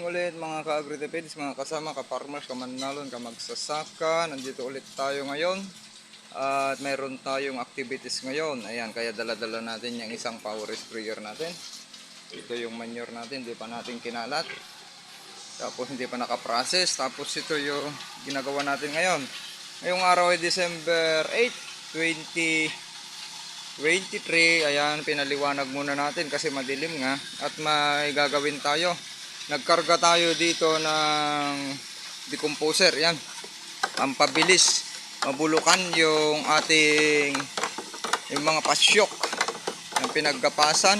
ulit mga ka-agritipeds, mga kasama, ka-farmers, ka-manlalon, ka-magsasaka. Nandito ulit tayo ngayon at mayroon tayong activities ngayon. Ayan, kaya dala-dala natin yung isang power sprayer natin. Ito yung manure natin, hindi pa natin kinalat. Tapos hindi pa nakaprocess. Tapos ito yung ginagawa natin ngayon. Ngayong araw ay December 8, 2023. Ayan, pinaliwanag muna natin kasi madilim nga at may gagawin tayo. Nagkarga tayo dito ng decomposer. Yan, pampabilis mabulukan yung ating mga pasyok ng pinaggapasan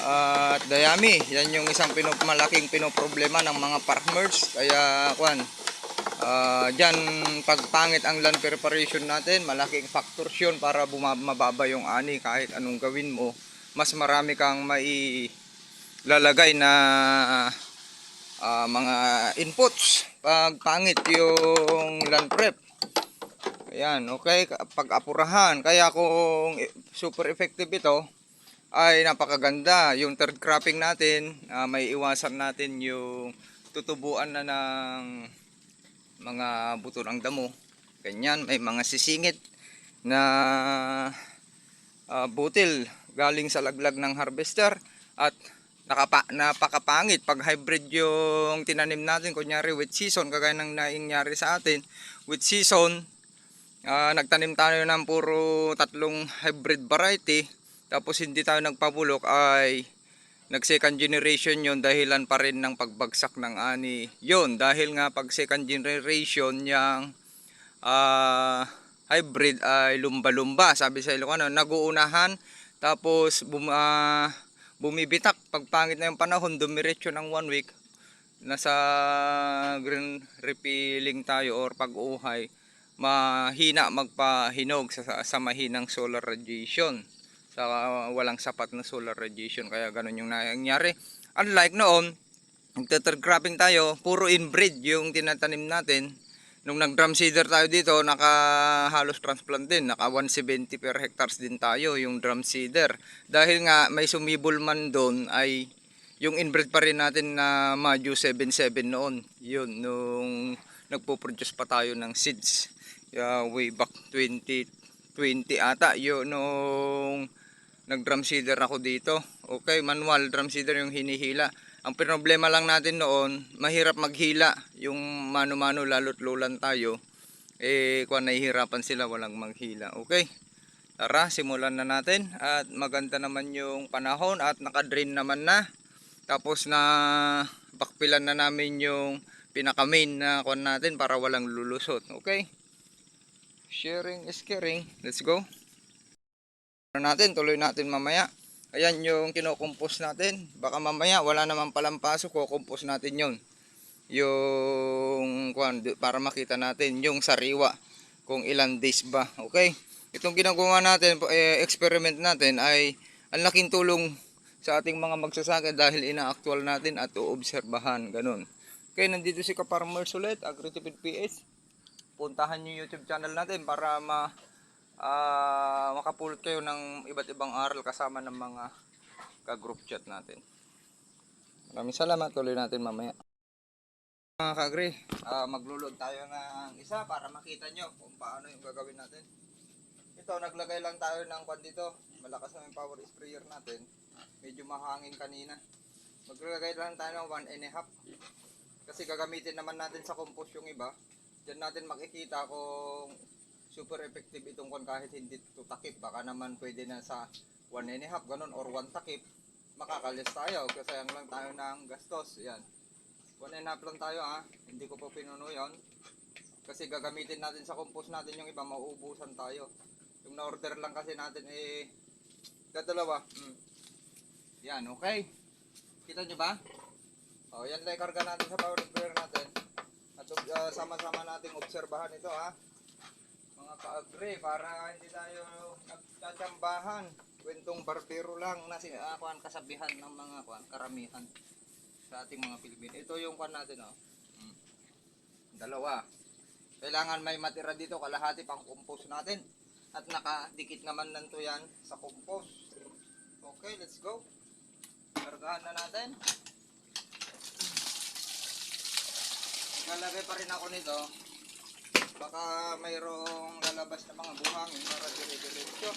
at dayami. Yan yung isang malaking pinoproblema ng mga farmers. Kaya dyan pagpangit ang land preparation natin, malaking factors yun para mababa yung ani. Kahit anong gawin mo, mas marami kang lalagay na mga inputs pag pangit yung land prep. Ayan, okay, pag-apurahan. Kaya kung super effective ito ay napakaganda. Yung third cropping natin, may iwasan natin yung tutubuan na ng mga buto ng damo. Ganyan, may mga sisingit na butil galing sa laglag ng harvester at napakapangit pag hybrid yung tinanim natin. Kunyari with season, kagaya ng nangyari sa atin with season, nagtanim tayo ng puro tatlong hybrid variety, tapos hindi tayo nagpabulok, ay nag second generation yon. Dahilan pa rin ng pagbagsak ng ani yon, dahil nga pag second generation yung hybrid ay lumba-lumba, sabi sa Ilocano, naguunahan tapos bumibitak. Pag pangit na yung panahon, dumiretso ng 1 week, nasa green refilling tayo or pag-uhay, mahina magpahinog sa mahinang solar radiation, sa walang sapat na solar radiation. Kaya ganun yung nangyari. Unlike noon, nagte-third cropping tayo, puro inbreed yung tinatanim natin. Nung nag-drum seeder tayo dito, naka halos transplant din, naka 170 per hectares din tayo yung drum seeder. Dahil nga may sumibol man doon, ay yung inbreed pa rin natin na Maju 77 noon. Yun, nung nagpo-produce pa tayo ng seeds. Way back 2020 ata, yun, nung nag-drum seeder ako dito. Okay, manual drum seeder yung hinihila. Ang problema lang natin noon, mahirap maghila. Yung mano-mano, lalo't lulan tayo, nahihirapan sila, walang maghila. Okay, tara, simulan na natin. At maganda naman yung panahon at naka-drain naman na. Tapos na bakpilan na namin yung pinaka-main na natin para walang lulusot. Okay, sharing is caring. Let's go. Tuloy natin mamaya. Ayan yung kinokompose natin. Baka mamaya wala naman palang pasok, kukompose natin yon. Yung para makita natin yung sariwa kung ilan days ba. Okay, itong ginagawa natin, experiment natin, ay ang laking tulong sa ating mga magsasaka dahil ina-actual natin at uobserbahan. Ganun. Okay, nandito si Ka-Farmers ulit, Agritipid PH. Puntahan yung YouTube channel natin para makapulot kayo ng iba't ibang aral kasama ng mga ka-group chat natin. Maraming salamat. Tuloy natin mamaya. Mga ka-agri, maglulod tayo ng isa para makita nyo kung paano yung gagawin natin. Ito, naglagay lang tayo ng dito. Malakas na yung power sprayer natin. Medyo mahangin kanina. Maglagay lang tayo ng 1.5. Kasi gagamitin naman natin sa compost yung iba. Diyan natin makikita kung super effective itong kahit hindi tutakip. Baka naman pwede na sa 1.5 ganun or 1 takip, makakalis tayo kasi sayang lang tayo ng gastos. Yan, 1.5 lang tayo hindi ko po pinuno yon kasi gagamitin natin sa compost natin yung iba, mauubusan tayo. Yung na-order lang kasi natin dadalawa. Yan, okay, kita nyo ba? Yan lang karga natin sa power sprayer natin at sama-sama natin obserbahan ito mga ka-agri, para hindi tayo nagtatsambahan. Kwentong barbero lang na kasabihan ng mga karamihan sa ating mga Pilipino. Ito yung natin dalawa. Kailangan may matira dito, kalahati pang compost natin. At nakadikit naman nanto yan sa compost. Okay, let's go. Kargahan na natin. maglalagay pa rin ako nito. Baka mayroong lalabas na mga buhangin para dire-diretso.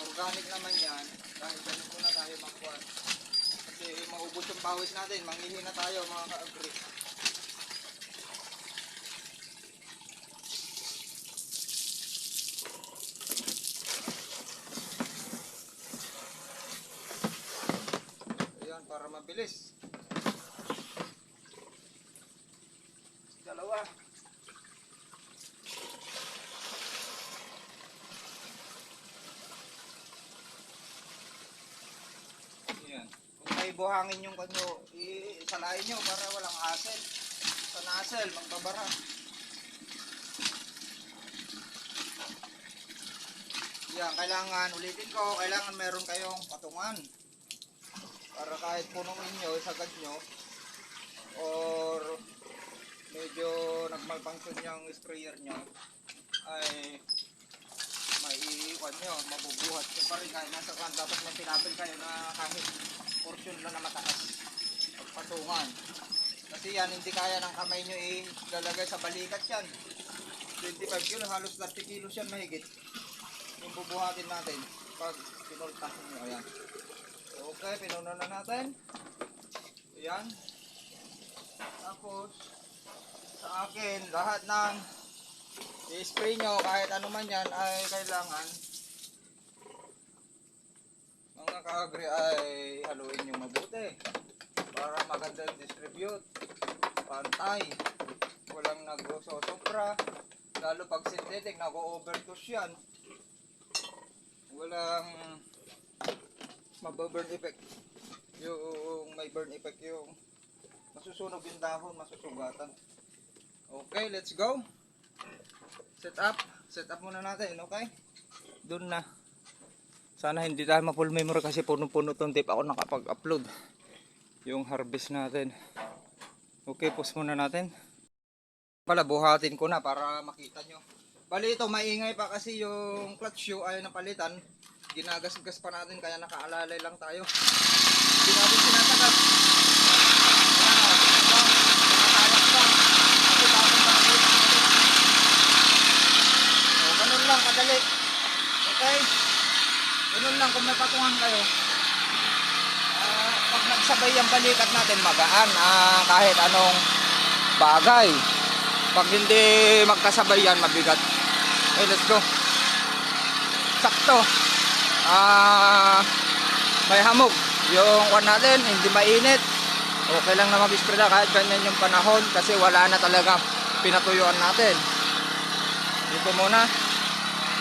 Organic naman yan. Kahit ganun muna tayo magkuhan. Kasi maubos yung pawis natin. Manglihi na tayo mga ka-agri. Ayan, para mabilis. Dalawa. Ayan. Kung may buhangin yung kanyo, isalain nyo para walang hassle. Sa hassle, magbabara. Yan, kailangan, ulitin ko, kailangan meron kayong patungan. Para kahit punuin nyo, sagad nyo, or medyo nagmalfunction yung sprayer nyo, ay maiiwan nyo, mabubuhat nyo pa rin. Kahit nasa kan, dapat may pinapil kayo na kahit portion lang na mataas. Pagpatungan. Kasi yan, hindi kaya ng kamay nyo ilalagay sa balikat yan. 25 kilo, halos 30 kilos yan mahigit. Yung bubuhatin natin pag pinultahin nyo. Ayan. Okay, pinuno na natin. Ayan. Tapos, sa akin, lahat ng i-spray nyo, kahit ano man yan, ay kailangan mga ka-agri ay haluin nyo mabuti para maganda yung distribute. Pantay. Walang nag-sosopra. Lalo pag synthetic, nag-overdose yan. Walang mababurn effect. Yung may burn effect yung masusunog yung dahon, masusugatan. Okay, let's go. Set up muna natin, okay? Doon na. Sana hindi tayo ma-full memory kasi puno-puno tong tape ako nakapag-upload. Yung harvest natin. Okay, pause muna natin. Pala, buhatin ko na para makita nyo. Bali ito, maingay pa kasi yung clutch shoe ay napalitan. Ginagasgas pa natin kaya nakaalalay lang tayo. Hindi natin sinatagat. Ganun lang kadali. Okay? Ganun lang kung may patungan kayo. Pag nagsabay ang balikat natin magaan kahit anong bagay. Pag hindi magkasabay yan mabigat. Okay, let's go. Sakto. May hamog. Yung kwan natin hindi mainit. Okay lang na mag-spray na kahit ganyan yung panahon kasi wala na talaga pinatuyuan natin. Dito muna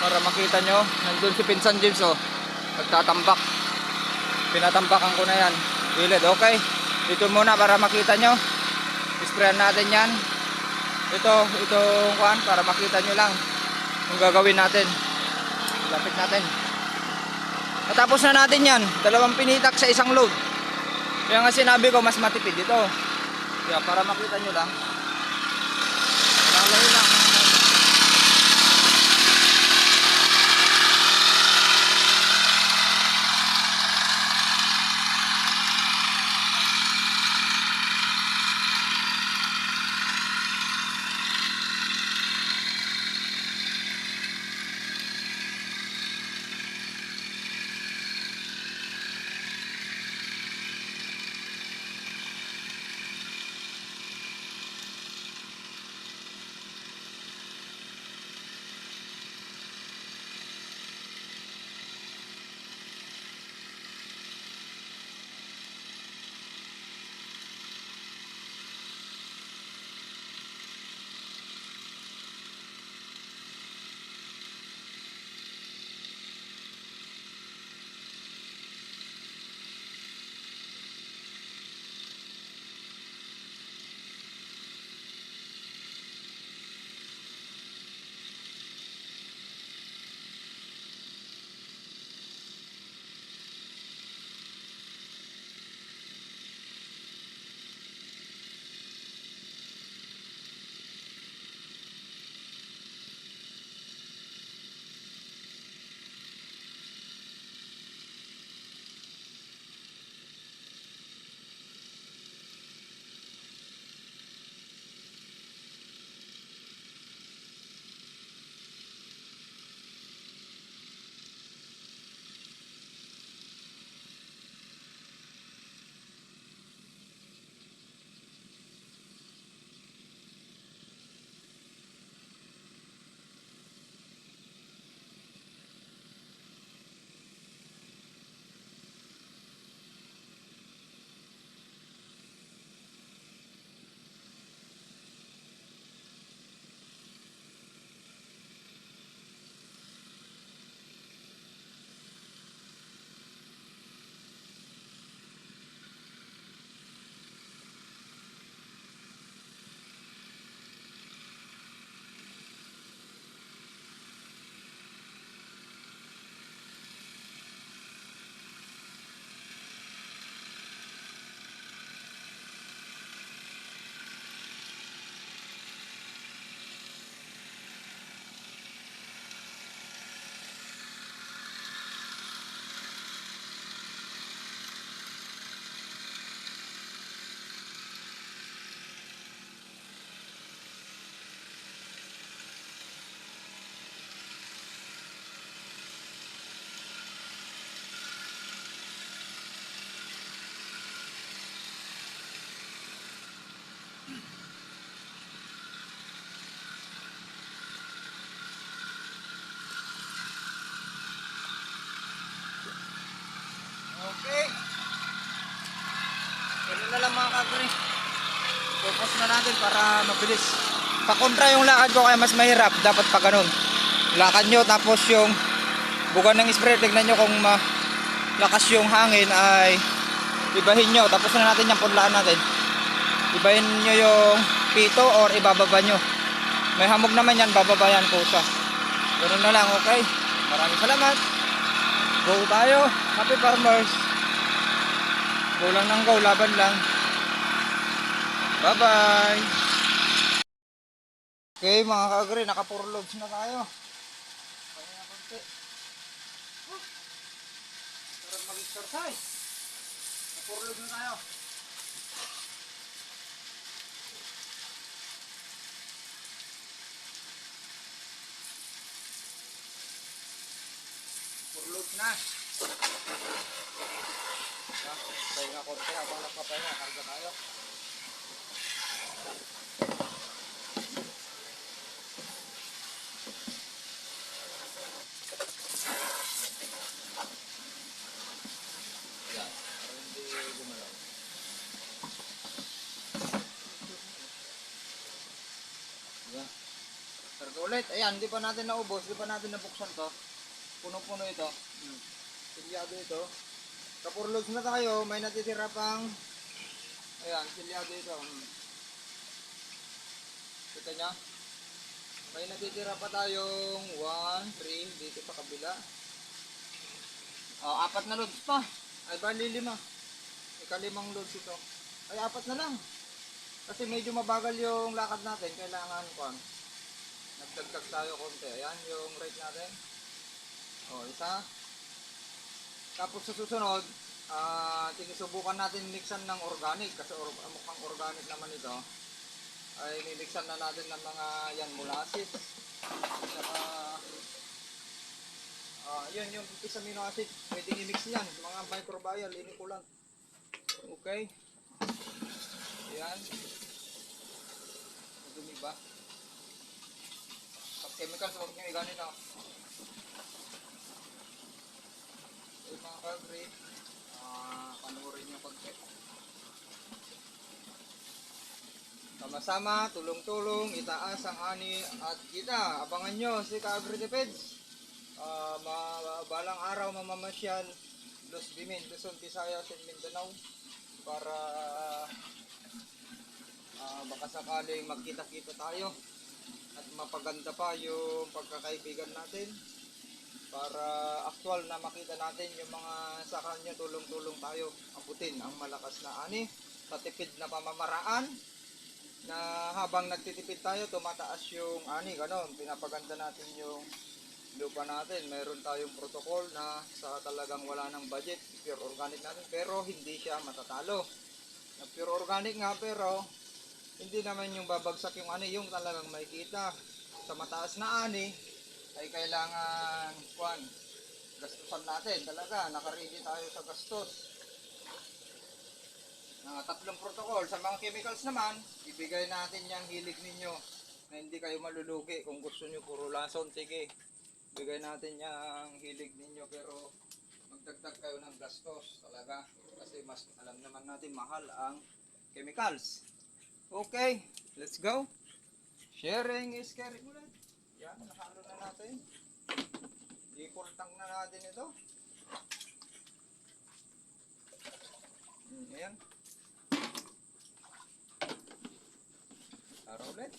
para makita nyo. Nandun si Pinsan James nagtatambak. Pinatambakan ko na yan. Gilid, okay. Dito muna para makita nyo. Sprayan natin yan. Itong kwan para makita nyo lang yung gagawin natin. Lapit natin. Natapos na natin yan. 2 pinitak sa isang load. Kaya nga sinabi ko mas matipid ito. Kaya para makita nyo lang. Lalay lang. Okay. Ganun na lang mga kagre. Focus na natin para mabilis. Pakontra yung lakad ko kaya mas mahirap. Dapat pa ganun. Lakad nyo tapos yung bukan ng spray. Tignan nyo kung malakas yung hangin ay ibahin nyo. Tapos na natin yung punlaan natin. Ibahin nyo yung pito or ibababa nyo. May hamog naman yan. Bababa yan kusa. Ganun na lang. Okay. Maraming salamat. Go tayo. Happy farmers. Go lang ng go. Laban lang. Bye bye. Okay mga kagre. Naka 4 loads na tayo. Kaya na konti. Sarap mag-exercise. Naka 4 loads na tayo. Load na. Pahinga konti habang nagpapahinga. Karga tayo. Yan. Para hindi gumalaw. Yan. Karga ulit. Ayan. Hindi pa natin naubos. Hindi pa natin nabuksan to. Puno-puno ito. Silyado ito. Kapurlogs na tayo. May natitira pang ayan, silyado ito. Kita nyo? May natitira pa tayong 1, 3 dito sa kabila. 4 na loads pa. Ay bali 5. Ika-5 loads ito. Ay 4 na lang. Kasi medyo mabagal yung lakad natin. Kailangan nagdagdag tayo konti. Ayan yung rate natin. Isa. Tapos sa susunod, tinisubukan natin mixan ng organic kasi mukhang organic naman ito. Ay mimixan na natin ng mga yan molasses. Saka yun yung amino acid. Pwedeng i-mix yan. Mga microbial, inoculant. Okay. Ayan. Madumi ba? Pag chemicals, huwag nyo i-ganito. Mga kagre, panuorin nyo konti. Sama-sama, tulong-tulong, itaas ang ani at kita. Abangan nyo si Ka-Agri Defense. Balang araw mamamasyal Los Bimin, Luzon, Visayas and Mindanao para baka sakaling magkita-kita tayo at mapaganda pa yung pagkakaibigan natin. Para actual na makita natin yung mga sa kanya tulong-tulong tayo abutin ang malakas na ani sa tipid na pamamaraan na habang nagtitipid tayo tumataas yung ani ganon. Pinapaganda natin yung lupa natin. Meron tayong protocol na sa talagang wala ng budget pure organic natin pero hindi siya matatalo na pure organic nga pero hindi naman yung babagsak yung ani yung talagang makikita sa mataas na ani ay kailangan gastusan natin talaga, nakaready tayo sa gastos. Tatlong protocol sa mga chemicals naman, ibigay natin yung hilig ninyo na hindi kayo malulugi. Kung gusto nyo puro lason, sige, bigay natin yung hilig ninyo pero magdagdag kayo ng gastos talaga kasi mas alam naman natin mahal ang chemicals. Okay, let's go. Sharing is caring ulit. Yan, nakalo na natin. I-full tank na natin ito. Ayan. Tara ulit.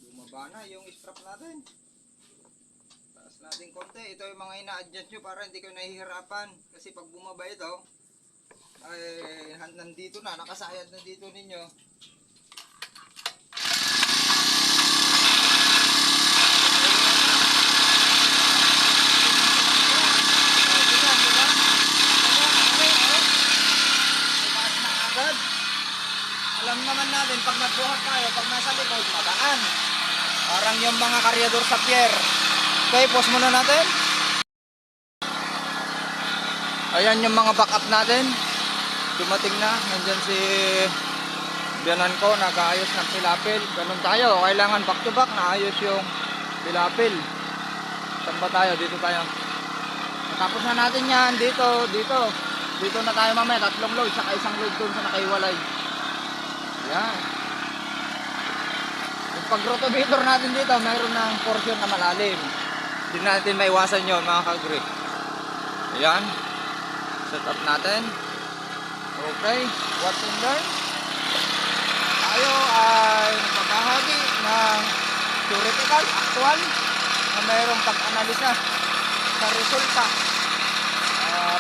Bumaba na yung strap natin. Taas natin konti. Ito yung mga ina-adjust nyo para hindi kayo nahihirapan. Kasi pag bumaba ito, ay nandito na, nakasayad na dito ninyo. Alam naman natin pag nagbuhat tayo, pag nasa likod, magaan. Parang yung mga karyador sa pier. Okay, pause muna natin. Ayan yung mga backup natin. dumating na. Nandyan si biyanan ko, nag-aayos ng pilapil. Ganun tayo, kailangan back to back naayos yung pilapil. Saan ba tayo? Dito tayo. Tapos na natin yan, dito na tayo mamaya, 3 load, saka 1 load dun sa nakaiwalay. Yan. Yung pag-rotovator natin dito, mayroon ng portion na malalim. Hindi natin maiwasan yun mga kagri. Ayan. Set up natin. Okay. Watch and learn. Tayo ay magbahagi ng theoretical, actual, na mayroong pag-analisa sa resulta.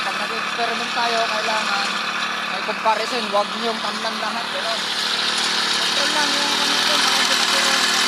Pag nag-experiment tayo, kailangan may comparison. Huwag niyong tamnan lahat. Ganun. Control lang yung ano ito. Baka